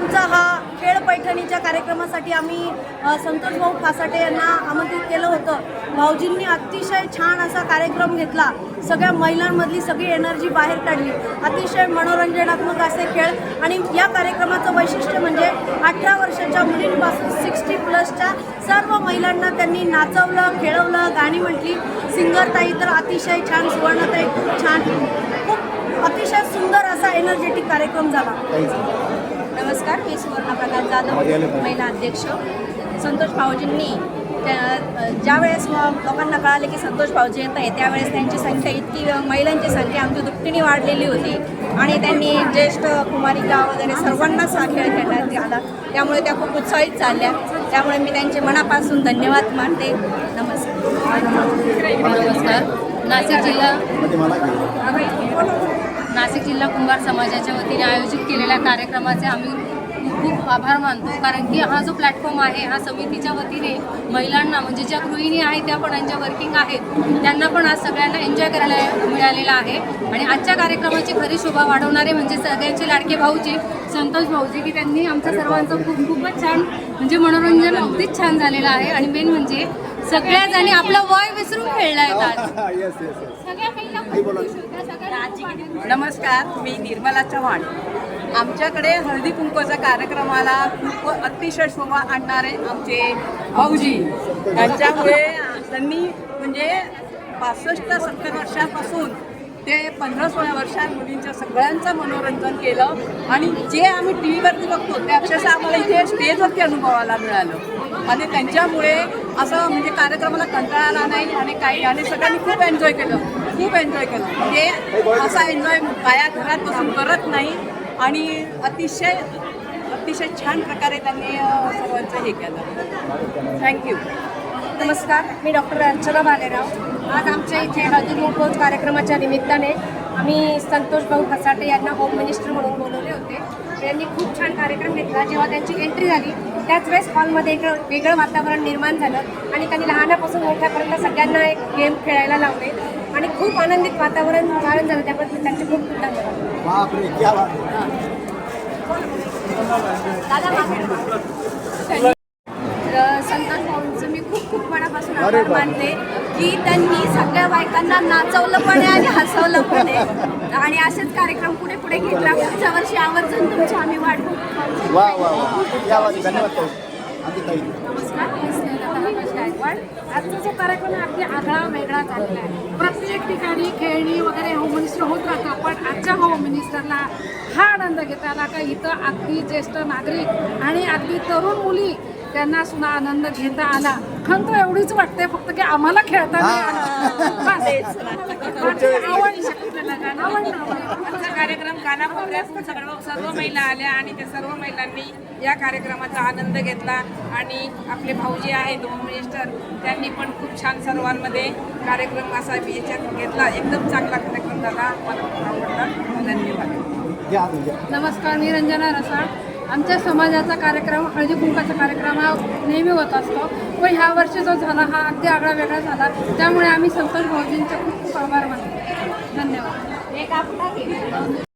आमचा हा खेळ पैठणीच्या कार्यक्रमासाठी आम्ही संतोष भाऊ फासाटे यांना आमंत्रित केलं होतं। भाऊजींनी अतिशय छान असा कार्यक्रम घेतला, सगळ्या महिलांमधली सगळी एनर्जी बाहेर काढली, अतिशय मनोरंजनात्मक असे खेळ। आणि या कार्यक्रमाचं वैशिष्ट्य म्हणजे 18 वर्षाच्या मुलींपासून 60+ सर्व महिलांना त्यांनी नाचवलं, खेळवलं, गाणी म्हटली। सिंगरताई तर अतिशय छान, सुवर्णताई खूप छान, खूप अतिशय सुंदर असा एनर्जेटिक कार्यक्रम झाला। नमस्कार, मी सुवर्णा प्रकाश जाधव, महिला अध्यक्ष। संतोष भाऊजींनी ज्या वेळेस लोकांना कळाले की संतोष भाऊजी येत आहे, त्यावेळेस त्यांची संख्या इतकी, महिलांची संख्या आमची दुपटीने वाढलेली होती आणि त्यांनी ज्येष्ठ कुमारिका वगैरे सर्वांनाच हा खेळ खेळण्यात आला, त्यामुळे त्या खूप उत्साहित चालल्या, त्यामुळे मी त्यांचे मनापासून धन्यवाद मानते। नमस्कार। नाशिक जिल्हा कुंभार समाजाच्या वतीने आयोजित केलेल्या कार्यक्रमाचे आम्ही खूप आभार मानतो, कारण की हा जो प्लॅटफॉर्म आहे हा समितीच्या वतीने महिलांना, म्हणजे ज्या गृहिणी आहेत त्या पण ज्या वर्किंग आहेत त्यांना पण आज सगळ्यांना एन्जॉय करायला मिळालेला आहे। आणि आजच्या कार्यक्रमाची खरी शोभा वाढवणारे म्हणजे सगळ्यांचे लाडके भाऊजी संतोष भाऊजी, की त्यांनी आमच्या सर्वांचं खूपच छान, म्हणजे मनोरंजन अगदीच छान झालेलं आहे। आणि मेन म्हणजे सगळ्या जणी आपलं वय विसरून खेळला येतात। नमस्कार, मी निर्मला चव्हाण। आमच्याकडे हळदी कुंकवाच्या कार्यक्रमाला खूप अतिशय शोभा आणणारे आमचे भाऊजी, त्यांच्यामुळे त्यांनी म्हणजे 65-70 वर्षापासून ते 15-16 वर्षां मुलींच्या सगळ्यांचं मनोरंजन केलं। आणि जे आम्ही टी व्हीवरती बघतो ते अक्षरशः आम्हाला इथे स्टेजवरती अनुभवायला मिळालं। आणि त्यांच्यामुळे असं म्हणजे कार्यक्रमाला कंटाळा आला नाही आणि सगळ्यांनी खूप एन्जॉय केलं, म्हणजे असा एन्जॉय बाया घरात बसून करत नाही। आणि अतिशय छान प्रकारे त्यांनी सर्वांचं हे केलं। थँक्यू। नमस्कार, मी डॉक्टर अर्चना भालेराव। आज आमच्या इथे हळदी कुंकू कार्यक्रमाच्या निमित्ताने आम्ही संतोष भाऊ फासाटे यांना होम मिनिस्टर म्हणून बोलवले होते। त्यांनी खूप छान कार्यक्रम घेतला। जेव्हा त्यांची एंट्री झाली त्याच वेळेस हॉलमध्ये एक वेगळं वातावरण निर्माण झालं आणि त्यांनी लहानापासून मोठ्यापर्यंत सगळ्यांना एक गेम खेळायला लावले आणि खूप आनंदित वातावरण निर्माण झालं, त्याबद्दल त्यांचे खूप धन्यवाद। संतोष भाऊंचं मी खूप मनापासून आभार मानते की त्यांनी सगळ्या बायकांना नाचवलं पण आहे आणि हसवलं पण आहे। आणि असेच कार्यक्रम पुढे घेतला, पुढच्या वर्षी आवर्जून तुमची आम्ही वाट बघतो। नमस्कार, मी स्नेहलता रमेश गायकवाड। आजचा जो कार्यक्रम आहे अगदी आगळा वेगळा झालेला आहे। प्रत्येक ठिकाणी खेळणी वगैरे होम मिनिस्टर होत राहतं, पण आजच्या होम मिनिस्टरला हा आनंद घेता आला का इथं अगदी ज्येष्ठ नागरिक आणि अगदी तरुण मुली त्यांना सुद्धा आनंद घेता आला। खंत एवढीच वाटते फक्त की आम्हाला खेळता नाही आलं। आमचा कार्यक्रम कानाकोपऱ्यातून सर्व महिला आल्या आणि त्या सर्व महिलांनी या कार्यक्रमाचा आनंद घेतला। आणि आपले भाऊजी आहेत होम मिनिस्टर, त्यांनी पण खूप छान सर्वांमध्ये कार्यक्रम असा याच्यात घेतला। एकदम चांगला कार्यक्रम झाला, मला खूप आवडला। धन्यवाद। नमस्कार, मी रंजना रसाळ। आमच्या समाजाचा कार्यक्रम हळदी कुंकाचा कार्यक्रम हा नेहमी होत असतो, पण ह्या वर्षी जो झाला हा अगदी आगळा वेगळा झाला, त्यामुळे आम्ही संतोष भाऊजींचे खूप आभार मानतो। धन्यवाद।